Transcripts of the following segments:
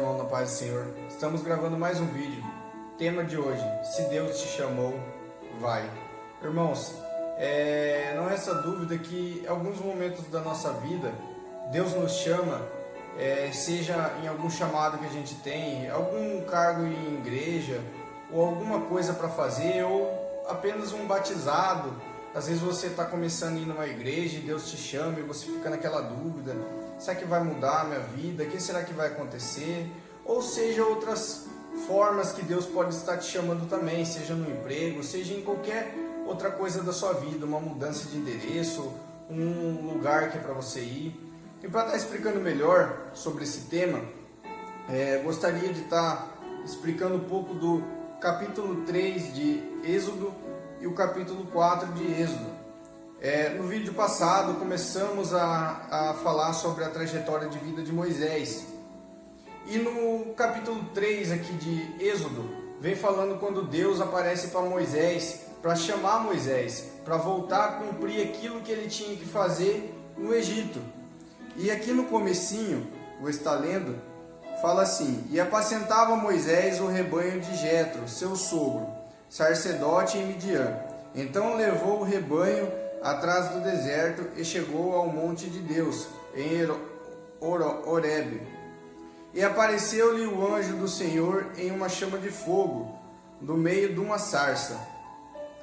irmão, na paz do Senhor. Estamos gravando mais um vídeo. Tema de hoje: se Deus te chamou, vai. Irmãos, não é essa dúvida que em alguns momentos da nossa vida Deus nos chama, seja em algum chamado que a gente tem, algum cargo em igreja, ou alguma coisa para fazer, ou apenas um batizado. Às vezes você está começando a ir numa igreja e Deus te chama e você fica naquela dúvida: será que vai mudar a minha vida? O que será que vai acontecer? Ou seja, outras formas que Deus pode estar te chamando também, seja no emprego, seja em qualquer outra coisa da sua vida, uma mudança de endereço, um lugar que é para você ir. E para estar explicando melhor sobre esse tema, gostaria de estar explicando um pouco do capítulo 3 de Êxodo e o capítulo 4 de Êxodo. No vídeo passado começamos a falar sobre a trajetória de vida de Moisés. E no capítulo 3 aqui de Êxodo, vem falando quando Deus aparece para Moisés, para chamar Moisés, para voltar a cumprir aquilo que ele tinha que fazer no Egito. E aqui no comecinho, vou estar lendo, fala assim: e apacentava Moisés o rebanho de Jetro, seu sogro, sacerdote em Midian. Então levou o rebanho atrás do deserto e chegou ao monte de Deus, em Horebe. E apareceu-lhe o anjo do Senhor em uma chama de fogo, no meio de uma sarça.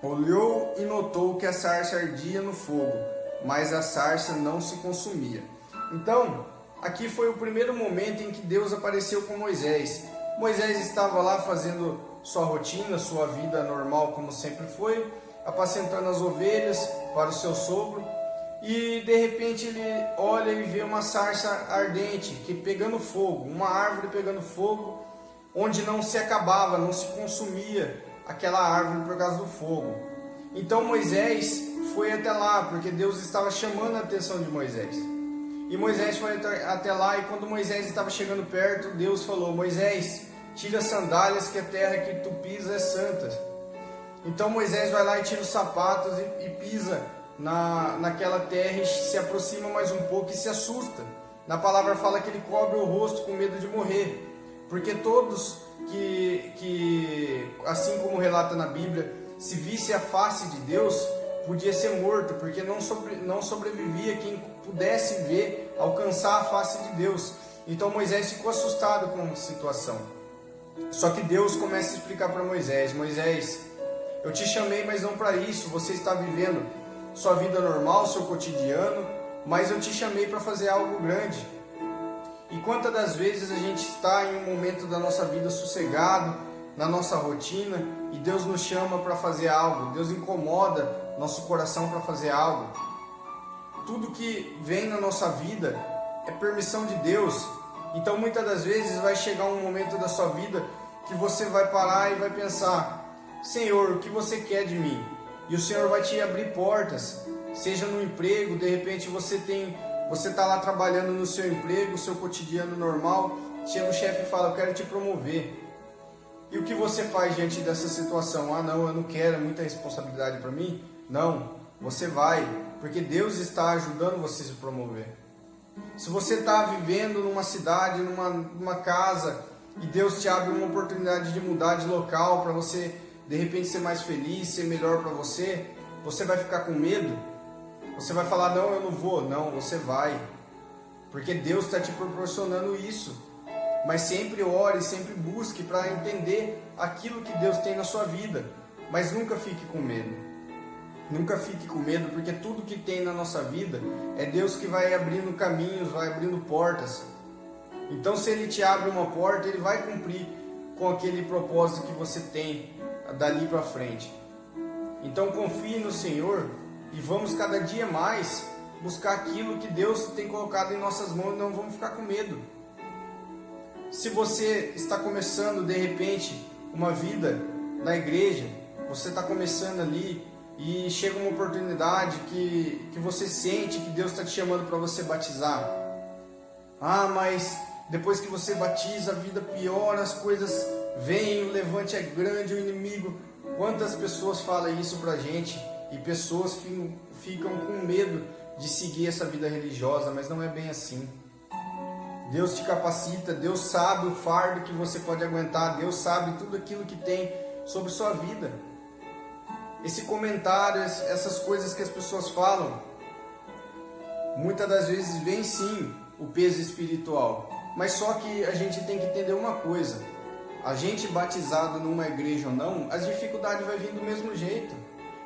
Olhou e notou que a sarça ardia no fogo, mas a sarça não se consumia. Então, aqui foi o primeiro momento em que Deus apareceu com Moisés. Moisés estava lá fazendo sua rotina, sua vida normal, como sempre foi, apacentando as ovelhas para o seu sogro, e de repente ele olha e vê uma sarça ardente, que pegando fogo, uma árvore pegando fogo, onde não se acabava, não se consumia aquela árvore por causa do fogo. Então Moisés foi até lá, porque Deus estava chamando a atenção de Moisés. E Moisés foi até lá, e quando Moisés estava chegando perto, Deus falou: Moisés, tira as sandálias, que a terra que tu pisa é santa. Então Moisés vai lá e tira os sapatos e pisa naquela terra, e se aproxima mais um pouco e se assusta. Na palavra fala que ele cobre o rosto com medo de morrer, porque todos que assim como relata na Bíblia, se visse a face de Deus, podia ser morto, porque não sobrevivia quem pudesse ver, alcançar a face de Deus. Então Moisés ficou assustado com a situação. Só que Deus começa a explicar para Moisés: Moisés, eu te chamei, mas não para isso. Você está vivendo sua vida normal, seu cotidiano, mas eu te chamei para fazer algo grande. E quantas das vezes a gente está em um momento da nossa vida sossegado, na nossa rotina, e Deus nos chama para fazer algo, Deus incomoda nosso coração para fazer algo. Tudo que vem na nossa vida é permissão de Deus. Então muitas das vezes vai chegar um momento da sua vida que você vai parar e vai pensar: Senhor, o que você quer de mim? E o Senhor vai te abrir portas, seja no emprego. De repente você está lá trabalhando no seu emprego, seu cotidiano normal, chega o chefe e fala: eu quero te promover. E o que você faz diante dessa situação? Ah, não, eu não quero, é muita responsabilidade para mim. Não, você vai, porque Deus está ajudando você a se promover. Se você está vivendo numa cidade, numa casa, e Deus te abre uma oportunidade de mudar de local para você de repente ser mais feliz, ser melhor para você, você vai ficar com medo? Você vai falar: não, eu não vou. Não, você vai, porque Deus está te proporcionando isso. Mas sempre ore, sempre busque para entender aquilo que Deus tem na sua vida. Mas nunca fique com medo. Nunca fique com medo, porque tudo que tem na nossa vida é Deus que vai abrindo caminhos, vai abrindo portas. Então, se Ele te abre uma porta, Ele vai cumprir com aquele propósito que você tem dali para frente. Então, confie no Senhor e vamos cada dia mais buscar aquilo que Deus tem colocado em nossas mãos. Não vamos ficar com medo. Se você está começando de repente uma vida na igreja, você está começando ali e chega uma oportunidade que você sente que Deus está te chamando para você batizar. Ah, mas depois que você batiza, a vida piora, as coisas vêm, o levante é grande, o inimigo. Quantas pessoas falam isso pra gente, e pessoas ficam com medo de seguir essa vida religiosa, mas não é bem assim. Deus te capacita, Deus sabe o fardo que você pode aguentar, Deus sabe tudo aquilo que tem sobre sua vida. Esse comentário, essas coisas que as pessoas falam, muitas das vezes vem sim o peso espiritual. Mas só que a gente tem que entender uma coisa: a gente batizado numa igreja ou não, as dificuldades vai vir do mesmo jeito.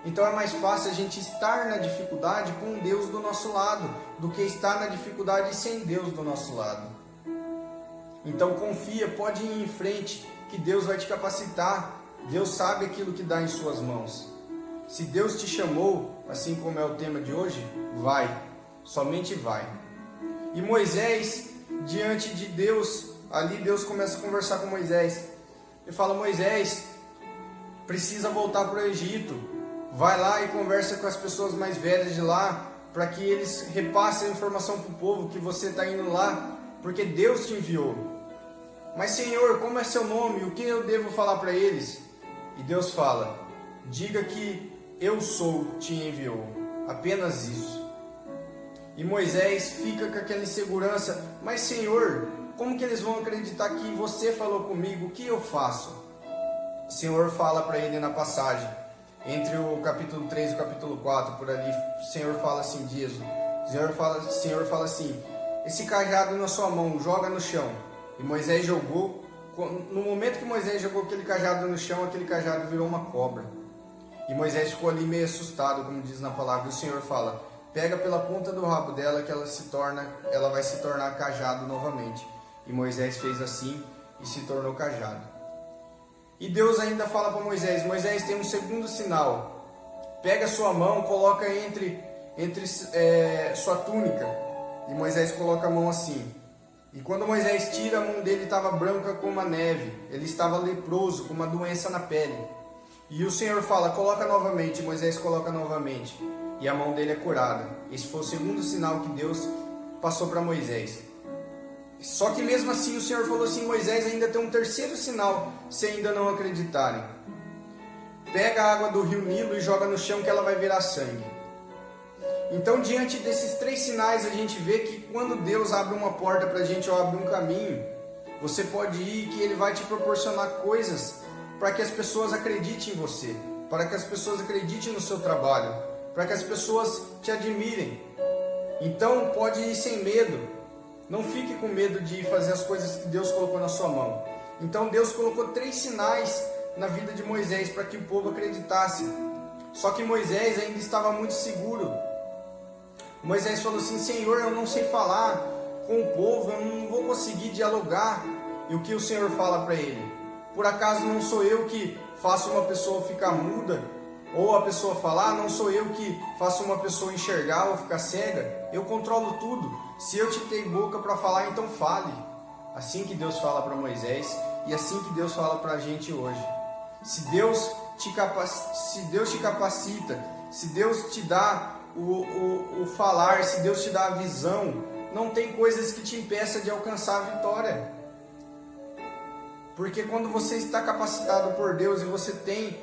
Então é mais fácil a gente estar na dificuldade com Deus do nosso lado, do que estar na dificuldade sem Deus do nosso lado. Então confia, pode ir em frente, que Deus vai te capacitar. Deus sabe aquilo que dá em suas mãos. Se Deus te chamou, assim como é o tema de hoje, vai, somente vai. E Moisés, diante de Deus, ali Deus começa a conversar com Moisés. Ele fala: Moisés, precisa voltar para o Egito. Vai lá e conversa com as pessoas mais velhas de lá, para que eles repassem a informação para o povo que você está indo lá, porque Deus te enviou. Mas Senhor, como é seu nome? O que eu devo falar para eles? E Deus fala: diga que eu sou te enviou. Apenas isso. E Moisés fica com aquela insegurança: mas Senhor, como que eles vão acreditar que você falou comigo? O que eu faço? O Senhor fala para ele na passagem, entre o capítulo 3 e o capítulo 4, por ali, o Senhor fala assim de Êxodo. O Senhor fala assim: esse cajado na sua mão, joga no chão. E Moisés jogou. No momento que Moisés jogou aquele cajado no chão, aquele cajado virou uma cobra. E Moisés ficou ali meio assustado, como diz na palavra. E o Senhor fala: pega pela ponta do rabo dela que ela vai se tornar cajado novamente. E Moisés fez assim e se tornou cajado. E Deus ainda fala para Moisés: Moisés, tem um segundo sinal. Pega sua mão, coloca entre sua túnica. E Moisés coloca a mão assim. E quando Moisés tira, a mão dele estava branca como a neve. Ele estava leproso, com uma doença na pele. E o Senhor fala: coloca novamente. E Moisés coloca novamente. E a mão dele é curada. Esse foi o segundo sinal que Deus passou para Moisés. Só que mesmo assim o Senhor falou assim: Moisés, ainda tem um terceiro sinal, se ainda não acreditarem. Pega a água do rio Nilo e joga no chão que ela vai virar sangue. Então, diante desses 3 sinais, a gente vê que quando Deus abre uma porta para a gente ou abre um caminho, você pode ir, que Ele vai te proporcionar coisas para que as pessoas acreditem em você, para que as pessoas acreditem no seu trabalho, para que as pessoas te admirem. Então, pode ir sem medo. Não fique com medo de fazer as coisas que Deus colocou na sua mão. Então Deus colocou 3 sinais na vida de Moisés para que o povo acreditasse. Só que Moisés ainda estava muito seguro. Moisés falou assim: Senhor, eu não sei falar com o povo, eu não vou conseguir dialogar. E o que o Senhor fala para ele? Por acaso não sou eu que faço uma pessoa ficar muda? Ou a pessoa falar? Não sou eu que faço uma pessoa enxergar ou ficar cega? Eu controlo tudo. Se eu te dei boca para falar, então fale. Assim que Deus fala para Moisés e assim que Deus fala para a gente hoje. Se Deus te capacita, se Deus te dá o falar, se Deus te dá a visão, não tem coisas que te impeçam de alcançar a vitória. Porque quando você está capacitado por Deus e você tem,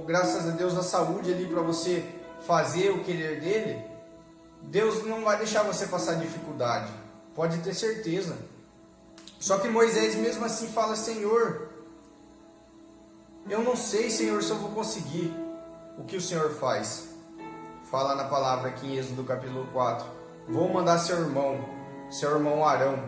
graças a Deus, a saúde ali para você fazer o querer dele, Deus não vai deixar você passar dificuldade, pode ter certeza. Só que Moisés mesmo assim fala: Senhor, eu não sei, Senhor, se eu vou conseguir. O que o Senhor faz? Fala na palavra aqui em Êxodo capítulo 4: vou mandar seu irmão Arão.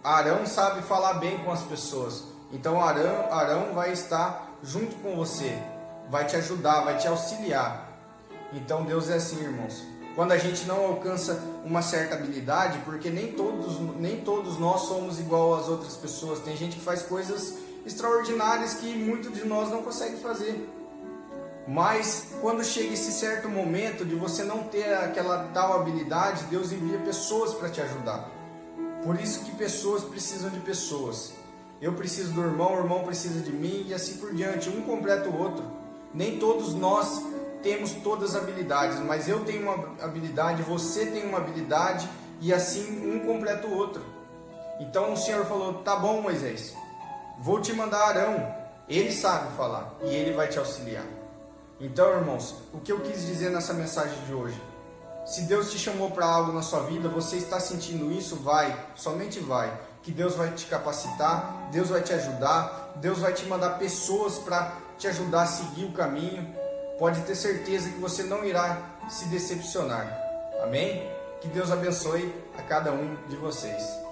Arão sabe falar bem com as pessoas, então Arão vai estar junto com você, vai te ajudar, vai te auxiliar. Então Deus é assim, irmãos. Quando a gente não alcança uma certa habilidade, porque nem todos nós somos igual às outras pessoas. Tem gente que faz coisas extraordinárias que muitos de nós não conseguem fazer. Mas quando chega esse certo momento de você não ter aquela tal habilidade, Deus envia pessoas para te ajudar. Por isso que pessoas precisam de pessoas. Eu preciso do irmão, o irmão precisa de mim e assim por diante. Um completa o outro. Nem todos nós temos todas as habilidades, mas eu tenho uma habilidade, você tem uma habilidade e assim um completa o outro. Então o Senhor falou: tá bom, Moisés, vou te mandar Arão, ele sabe falar e ele vai te auxiliar. Então, irmãos, o que eu quis dizer nessa mensagem de hoje? Se Deus te chamou para algo na sua vida, você está sentindo isso? Vai, somente vai. Que Deus vai te capacitar, Deus vai te ajudar, Deus vai te mandar pessoas para te ajudar a seguir o caminho. Pode ter certeza que você não irá se decepcionar. Amém? Que Deus abençoe a cada um de vocês.